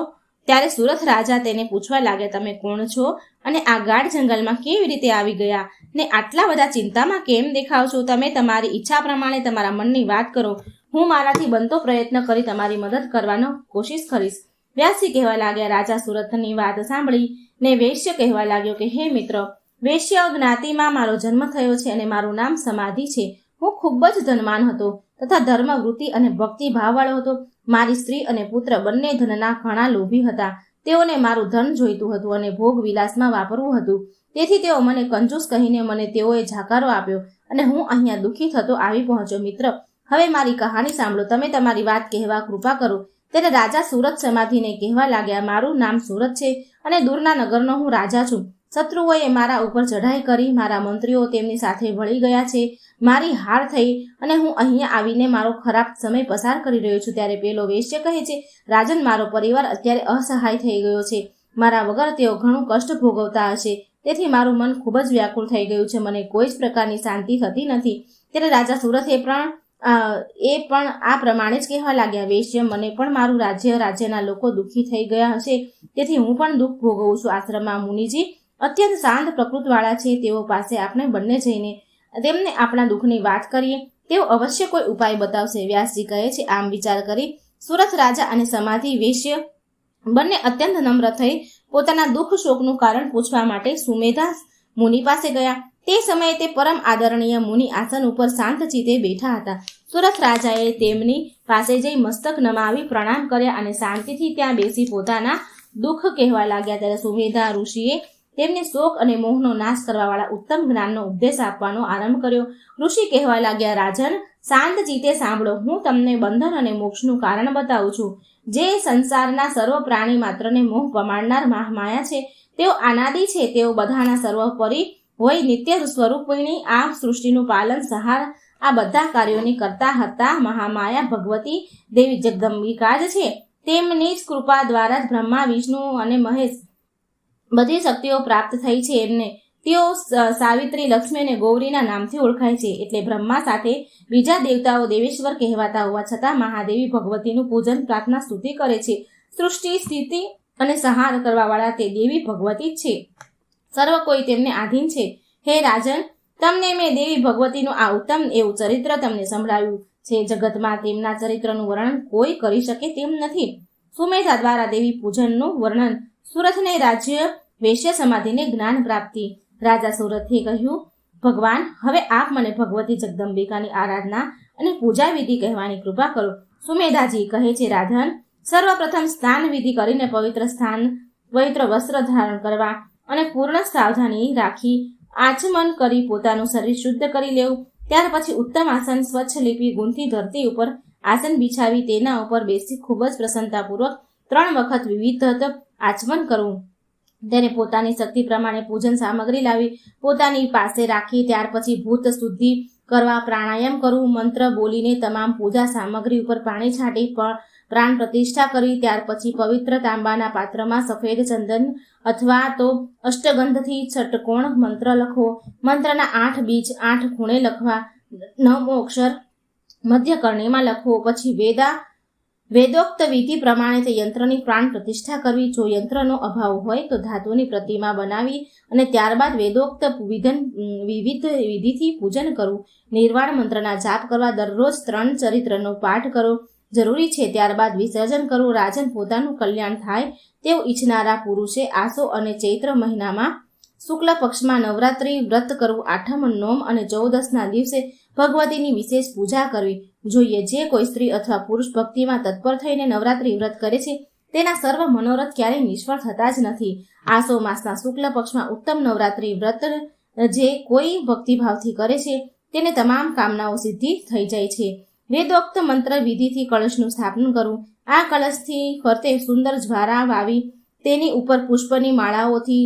ત્યારે સુરથ રાજા તેને પૂછવા લાગ્યા, તમે કોણ છો અને આ ગાઢ જંગલમાં કેવી રીતે આવી ગયા ને આટલા બધા ચિંતામાં કેમ દેખાવ છો? તમે તમારી ઈચ્છા પ્રમાણે તમારા મનની વાત કરો. હું મારાથી બનતો પ્રયત્ન કરી તમારી મદદ કરવાનો કોશિશ કરીશ. વ્યાસજી કહેવા લાગ્યા, રાજા સુરથની વાત સાંભળી ને વેશ્ય કહેવા લાગ્યો કે હે મિત્ર, વેશ્ય જ્ઞાતિમાં મારો જન્મ થયો છે અને મારું નામ સમાધિ છે. હું ખૂબ જ ધનવાન હતો તથા ધર્મ, વૃત્તિ અને ભક્તિ ભાવવાળો હતો. મારી સ્ત્રી અને પુત્ર બંને ધનના ઘણા લોભી હતા. તેઓને મારું ધન જોઈતું હતું અને ભોગ વિલાસમાં વાપરવું હતું. તેથી તેઓ મને કંજૂસ કહીને મને તેઓએ જાકારો આપ્યો અને હું અહીંયા દુઃખી થતો આવી પહોંચ્યો. મિત્ર, હવે મારી કહાની સાંભળો. તમે તમારી વાત કહેવા કૃપા કરો. ત્યારે રાજા સુરત સમાધિને કહેવા લાગ્યા, મારું નામ સુરત છે અને દૂરના નગરનો હું રાજા છું. શત્રુઓએ મારા ઉપર ચઢાઈ કરી. મારા મંત્રીઓ તેમની સાથે ભળી ગયા છે. મારી હાર થઈ અને હું અહીંયા આવીને મારો ખરાબ સમય પસાર કરી રહ્યો છું. ત્યારે પેલો વેશ્ય કહે છે, રાજન, મારો પરિવાર અત્યારે અસહાય થઈ ગયો છે. મારા વગર તેઓ ઘણું કષ્ટ ભોગવતા હશે. તેથી મારું મન ખૂબ જ વ્યાકુળ થઈ ગયું છે. મને કોઈ જ પ્રકારની શાંતિ થતી નથી. ત્યારે રાજા સુરથે પણ આ પ્રમાણે જ કહેવા લાગ્યા, વેશ્ય, મને પણ મારું રાજ્યના લોકો દુઃખી થઈ ગયા હશે. તેથી હું પણ દુઃખ ભોગવું છું. આશ્રમમાં મુનિજી અત્યંત શાંત પ્રકૃતિવાળા છે. તેઓ પાસે આપણે બંને જઈને તેમને આપણા દુઃખની વાત કરીએ. તેઓ અવશ્ય કોઈ ઉપાય બતાવશે. વ્યાસજી કહે છે, આમ વિચાર કરી સુરથ રાજા અને સમાધિ વેશ્ય બંને અત્યંત નમ્ર થઈ પોતાના દુઃખ શોકનું કારણ પૂછવા માટે સુમેધા મુનિ પાસે ગયા. તે સમયે તે પરમ આદરણીય મુનિ આસન ઉપર શાંત ચિત્તે બેઠા હતા. સુરથ રાજાએ તેમની પાસે જઈ મસ્તક નમાવી પ્રણામ કર્યા અને શાંતિથી ત્યાં બેસી પોતાના દુઃખ કહેવા લાગ્યા. ત્યારે સુમેધા ઋષિએ તેમને શોક અને મોહનો નાશ કરવાવાળા ઉત્તમ જ્ઞાનનો ઉપદેશ આપવાનો આરંભ કર્યો. ઋષિ કહેવા લાગ્યા, રાજન, શાંત ચિત્તે સાંભળો. હું તમને બંધન અને મોક્ષનું કારણ બતાવું છું. જે સંસારના સર્વ પ્રાણી માત્રને મોહ પમાડનાર મહામાયા છે, તેઓ અનાદિ છે. તેઓ બધાના સર્વોપરી હોય નિત્ય સ્વરૂપિણી આ સૃષ્ટિનું પાલન સહાર આ બધા કાર્યોની કરતા હતા. મહામાયા ભગવતી દેવી જગદંબિકા જ છે. તેમની જ કૃપા દ્વારા જ બ્રહ્મા, વિષ્ણુ અને મહેશ બધી શક્તિઓ પ્રાપ્ત થઈ છે. એમને તેઓ સાવિત્રી, લક્ષ્મી અને ગૌરીના નામથી ઓળખાય છે. એટલે બ્રહ્મા સાથે બીજા દેવતાઓ દેવેશ્વર કહેવાતા હોવા છતાં મહાદેવી ભગવતીનું પૂજન, પ્રાર્થના, સ્તુતિ કરે છે. સૃષ્ટિ, સ્થિતિ અને સંહાર કરવાવાળા તે દેવી ભગવતી છે. સર્વ કોઈ તેમને આધીન છે. હે રાજન, તમને મેં દેવી ભગવતીનું આ ઉત્તમ એવું ચરિત્ર તમને સંભળાવ્યું છે. જગતમાં તેમના ચરિત્રનું વર્ણન કોઈ કરી શકે તેમ નથી. સુમેધા દ્વારા દેવી પૂજનનું વર્ણન. સુરથને રાજ્ય, વૈશ્ય સમાધિને જ્ઞાન પ્રાપ્તિ. રાજા સુરથે કહ્યું, ભગવાન, હવે આપ મને ભગવતી જગદંબિકાની આરાધના અને પૂજા વિધિ કહેવાની કૃપા કરો. સુમેધાજી કહે છે, રાજન, સર્વપ્રથમ સ્નાન વિધિ કરીને પવિત્ર વસ્ત્ર ધારણ કરવા અને પૂર્ણ સાવધાની રાખી આચમન કરી પોતાનું શરીર શુદ્ધ કરી લેવું. ત્યાર પછી ઉત્તમ આસન સ્વચ્છ લીપી ગુંથી ધરતી ઉપર આસન બિછાવી તેના ઉપર બેસી ખૂબ જ પ્રસન્નતાપૂર્વક 3 વખત વિવિધ આચમન કરવું. તેને પોતાની શક્તિ પ્રમાણે પૂજન સામગ્રી લાવી પોતાની પાસે રાખી ત્યાર પછી ભૂત શુદ્ધિ કરવા પ્રાણાયામ કરવું. મંત્ર બોલીને તમામ પૂજા સામગ્રી ઉપર પાણી છાંટી પ્રાણ પ્રતિષ્ઠા કરી ત્યાર પછી પવિત્ર તાંબાના પાત્રમાં સફેદ ચંદન અથવા તો અષ્ટગંધથી ષટકોણ મંત્ર લખવો. મંત્રના 8 બીજ 8 ખૂણે લખવા. 9મો અક્ષર મધ્ય કર્ણિમાં લખવો. પછી વેદોક્ત વિધિ પ્રમાણે તે યંત્રની પ્રાણ પ્રતિષ્ઠા કરવી. જો યંત્રનો અભાવ હોય તો ધાતુની પ્રતિમા બનાવી અને ત્યારબાદ વેદોક્ત વિવિધ વિધિથી પૂજન કરવું. નિર્વાણ મંત્રના જાપ કરવા. દરરોજ 3 ચરિત્રનો પાઠ કરો જરૂરી છે. ત્યારબાદ વિસર્જન કરવું. રાજન, પોતાનું કલ્યાણ થાય તેવું ઈચ્છનારા પુરુષે આસો અને ચૈત્ર મહિનામાં શુક્લ પક્ષમાં નવરાત્રિ વ્રત કરવું. 8મ, 9મ અને 14ના દિવસે ભગવતીની વિશેષ પૂજા કરવી જોઈએ. જે કોઈ સ્ત્રી અથવા પુરુષ ભક્તિમાં તત્પર થઈને નવરાત્રિ વ્રત કરે છે તેના સર્વ મનોરથ ક્યારેય નિષ્ફળ થતા જ નથી. આસો માસના શુક્લ પક્ષમાં ઉત્તમ નવરાત્રિ વ્રત જે કોઈ ભક્તિભાવથી કરે છે તેને તમામ કામનાઓ સિદ્ધિ થઈ જાય છે. વેદોક્ત મંત્ર વિધિથી કળશનું સ્થાપન કરવું. આ કળશથી ફરતે સુંદર જ્વારા વાવી તેની ઉપર પુષ્પની માળાઓથી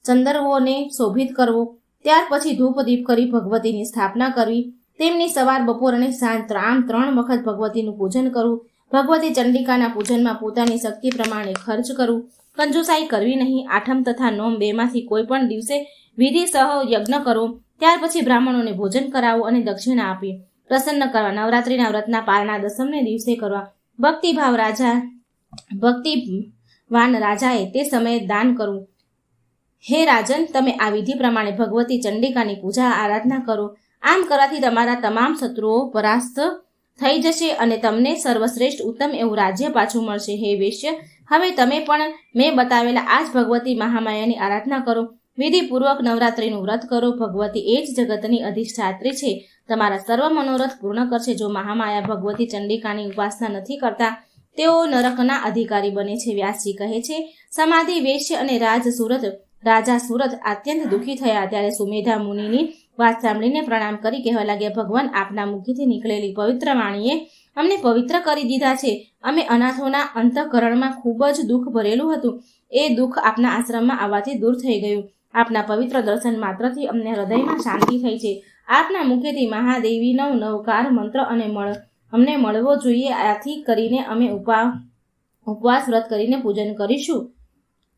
ચંદરવોને શોભિત કરવો. ત્યાર પછી ધૂપ દીપ કરી ભગવતીની સ્થાપના કરવી. તેમની સવાર, બપોર અને સાંજ આમ 3 વખત ભગવતીનું પૂજન કરવું. ભગવતી ચંડિકાના પૂજનમાં પોતાની શક્તિ પ્રમાણે ખર્ચ કરવું. કંજુસાઈ કરવી નહીં. 8મ તથા 9મ બેમાંથી કોઈ પણ દિવસે વિધિ સહ યજ્ઞ કરવો. ત્યાર પછી બ્રાહ્મણોને ભોજન કરાવવું અને દક્ષિણા આપી પ્રસન્ન કરવા. નવરાત્રિના વ્રતના પારણા 10મને દિવસે કરવા. ભક્તિવાન રાજાએ તે સમયે દાન કરવું. હે રાજન, તમે આ વિધિ પ્રમાણે ભગવતી ચંડિકાની પૂજા આરાધના કરો. આમ કરવાથી તમારા તમામ શત્રુઓ પરાસ્ત થઈ જશે અને તમને સર્વશ્રેષ્ઠ ઉત્તમ એવું રાજ્ય પાછું મળશે. હે વૈશ્ય, હવે તમે પણ મેં બતાવેલા આ જ ભગવતી મહામાયાની આરાધના કરો. વિધિપૂર્વક નવરાત્રિનું વ્રત કરો. ભગવતી એ જ જગતની અધિષ્ઠાત્રી છે. તમારા સર્વ મનોરથ પૂર્ણ કરશે. જો મહામાયા ભગવતી ચંડિકાની ઉપાસના નથી કરતા તેઓ નરકના અધિકારી બને છે. વ્યાસજી કહે છે, સમાધિ, વૈશ્ય અને રાજા સુરત અત્યંત દુઃખી થયા. ત્યારે સુમેધા મુનિની વાત સાંભળીને પ્રણામ કરી કહેવા લાગ્યા, ભગવાન, આપના મુખથી નીકળેલી પવિત્ર વાણીએ અમને પવિત્ર કરી દીધા છે. અમે અનાથોના અંતઃકરણમાં ખૂબ જ દુઃખ ભરેલું હતું. એ દુઃખ આપના આશ્રમમાં આવવાથી દૂર થઈ ગયું. આપના પવિત્ર દર્શન માત્રથી અમને હૃદયમાં શાંતિ થઈ છે. આપના મુખેથી મહાદેવીનો નવકાર મંત્ર અમને મળવો જોઈએ. આથી કરીને અમે ઉપવાસ વ્રત કરીને પૂજન કરીશું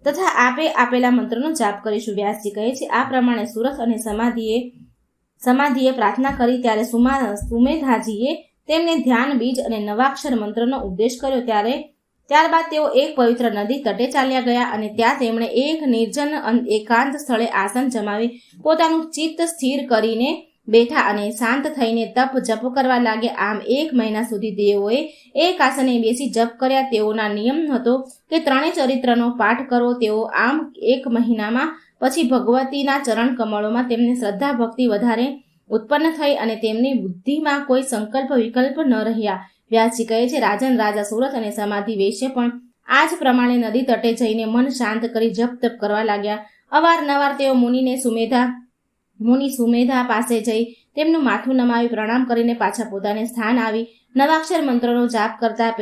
તથા આપે આપેલા મંત્રનો જાપ કરીશું. વ્યાસજી કહે છે, આ પ્રમાણે સુરથ અને સમાધિએ પ્રાર્થના કરી. ત્યારે સુમેધાજીએ તેમને ધ્યાન બીજ અને નવાક્ષર મંત્રનો ઉપદેશ કર્યો. ત્યારબાદ તેઓ એક પવિત્ર નદી તટે ચાલ્યા ગયા અને ત્યાં તેમણે એક નિર્જન એકાંત સ્થળે આસન જમાવી પોતાનું ચિત્ત સ્થિર કરીને બેઠા અને શાંત થઈને તપ જપ કરવા લાગ્યા. આમ 1 મહિના સુધી તેઓએ એક આસને બેસી જપ કર્યા. તેઓના નિયમ હતો કે 3 ચરિત્રનો પાઠ કરો. તેઓ આમ 1 મહિનામાં પછી ભગવતીના ચરણ કમળોમાં તેમને શ્રદ્ધા ભક્તિ વધારે ઉત્પન્ન થઈ અને તેમની બુદ્ધિમાં કોઈ સંકલ્પ વિકલ્પ ન રહ્યા. વ્યાસજી કહે છે, રાજન, રાજા સુરત અને સમાધિ વૈશ્ય પણ આ જ પ્રમાણે નદી તટે જઈને મન શાંત કરી જપ તપ કરવા લાગ્યા. અવારનવાર તેઓ મુનિ સુમેધા પાસે જઈ તેમનું માથું નમાવી પ્રણામ કરીને પાછા પોતાને સ્થાન આવી નવાક્ષર મંત્રનો જાપ કરતા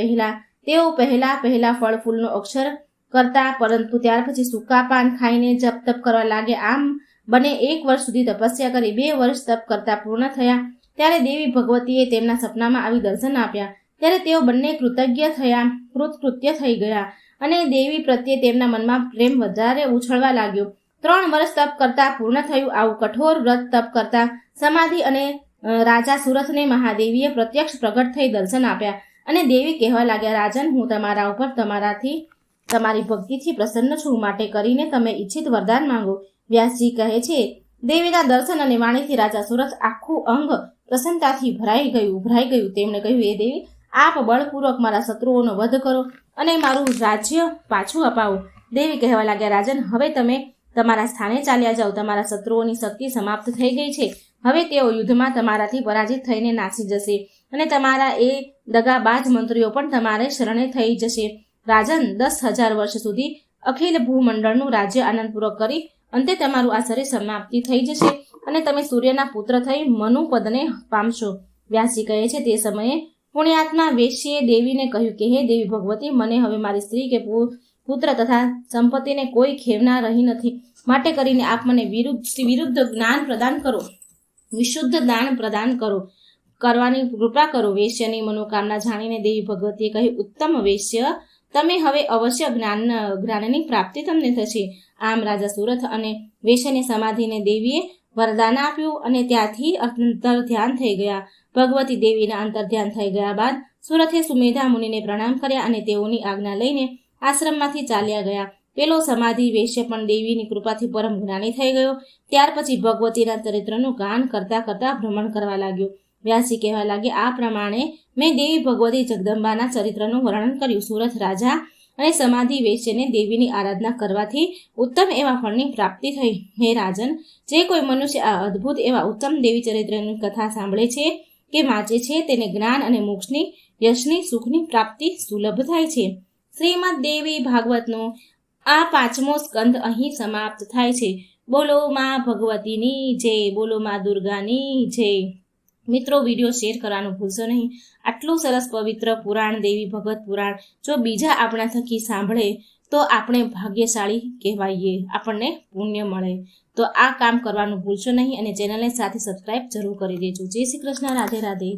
તેઓ પહેલા ફળ ફૂલનો અક્ષર કરતા, પરંતુ ત્યાર પછી સૂકા પાન ખાઈને જપ તપ કરવા લાગ્યા. આમ બંને 1 વર્ષ સુધી તપસ્યા કરી. 2 વર્ષ તપ કરતા પૂર્ણ થયા ત્યારે દેવી ભગવતીએ તેમના સપનામાં આવી દર્શન આપ્યા. ત્યારે તેઓ બંને કૃતકૃત્ય થઈ ગયા અને દેવી પ્રત્યે તેમના મનમાં પ્રેમ વધારે ઉછળવા લાગ્યો. 3 વર્ષ તપ કરતા પૂર્ણ થયું. આવું કઠોર વ્રત તપ કરતા સમાધિ અને રાજા સુરથને મહાદેવીએ પ્રત્યક્ષ પ્રગટ થઈ દર્શન આપ્યા અને દેવી કહેવા લાગ્યા, રાજન, હું તમારા ઉપર તમારી ભક્તિથી પ્રસન્ન છું, માટે કરીને તમે ઈચ્છિત વરદાન માંગો. વ્યાસજી કહે છે, દેવીના દર્શન અને વાણીથી રાજા સુરથ આખું અંગ પ્રસન્નતાથી ભરાઈ ગયું. તેમણે કહ્યું, એ દેવી, આપ બળપૂર્વક મારા શત્રુઓનો વધ કરો અને મારું રાજ્ય પાછું અપાવો. દેવી કહેવા લાગ્યા, રાજન, હવે તમે તમારા સ્થાને ચાલ્યા જાઓ. તમારા શત્રુઓની શક્તિ સમાપ્ત થઈ ગઈ છે. હવે તેઓ યુદ્ધમાં તમારાથી પરાજિત થઈને નાસી જશે અને તમારા એ દગાબાજ મંત્રીઓ પણ તમારે શરણે થઈ જશે. રાજન, 10,000 વર્ષ સુધી અખિલ ભૂમંડળનું રાજ્ય આનંદપૂર્વક કરી અંતે તમારું આ શરીર સમાપ્તિ થઈ જશે અને તમે સૂર્યના પુત્ર થઈ મનુપદને પામશો. વ્યાસજી કહે છે, તે સમયે પુણ્યાત્મા વેશ્યે દેવીને કહ્યું કે, હે દેવી ભગવતી, મને હવે મારી સ્ત્રી કે પુત્ર તથા સંપત્તિને કોઈ ખેવના રહી નથી. માટે કરીને આપ મને વિરુદ્ધ જ્ઞાન પ્રદાન કરો, વિશુદ્ધ દાન પ્રદાન કરવાની કૃપા કરો. વેશ્યની મનોકામના જાણીને દેવી ભગવતીએ કહ્યું, ઉત્તમ વેશ્ય, તમે હવે અવશ્ય જ્ઞાનની પ્રાપ્તિ તમને થશે. આમ રાજા સુરથ અને વેશ્યની સમાધિને દેવીએ વરદાન આપ્યું અને ત્યાંથી અંતર ધ્યાન થઈ ગયા. ભગવતી દેવીના અંતર ધ્યાન થઈ ગયા બાદ સુરથે સુમેધા મુનિને પ્રણામ કર્યા અને તેઓની આજ્ઞા લઈને આશ્રમમાંથી ચાલ્યા ગયા. પેલો સમાધિ વેશ્ય પણ દેવીની કૃપાથી પરમ જ્ઞાની થઈ ગયો. ત્યાર પછી ભગવતીના ચરિત્રનું ગાન કરતા કરતા ભ્રમણ કરવા લાગ્યો. વ્યાસજી કહેવા લાગ્યા, આ પ્રમાણે મેં દેવી ભગવતી જગદંબાના ચરિત્રનું વર્ણન કર્યું. સુરથ રાજા અને સમાધિ વેશ્યને દેવીની આરાધના કરવાથી ઉત્તમ એવા ફળની પ્રાપ્તિ થઈ. હે રાજન, જે કોઈ મનુષ્ય આ અદ્ભુત એવા ઉત્તમ દેવી ચરિત્રની કથા સાંભળે છે કે વાંચે છે, તેને જ્ઞાન અને મોક્ષની, યશની, સુખની પ્રાપ્તિ સુલભ થાય છે. શ્રીમદ દેવી ભાગવતનો આ 5મો સ્કંદ અહીં સમાપ્ત થાય છે. બોલો માં ભગવતીની જય, બોલો માં દુર્ગાની જય. મિત્રો, વિડીયો શેર કરવાનું ભૂલશો નહીં. આટલું સરસ પવિત્ર પુરાણ, દેવી ભગવત પુરાણ, જો બીજા આપણા થકી સાંભળે તો આપણે ભાગ્યશાળી કહેવાઈએ, આપણને પુણ્ય મળે. તો આ કામ કરવાનું ભૂલશો નહીં અને ચેનલને સાથે સબસ્ક્રાઈબ જરૂર કરી દેજો. જય શ્રી કૃષ્ણ. રાધે રાધે.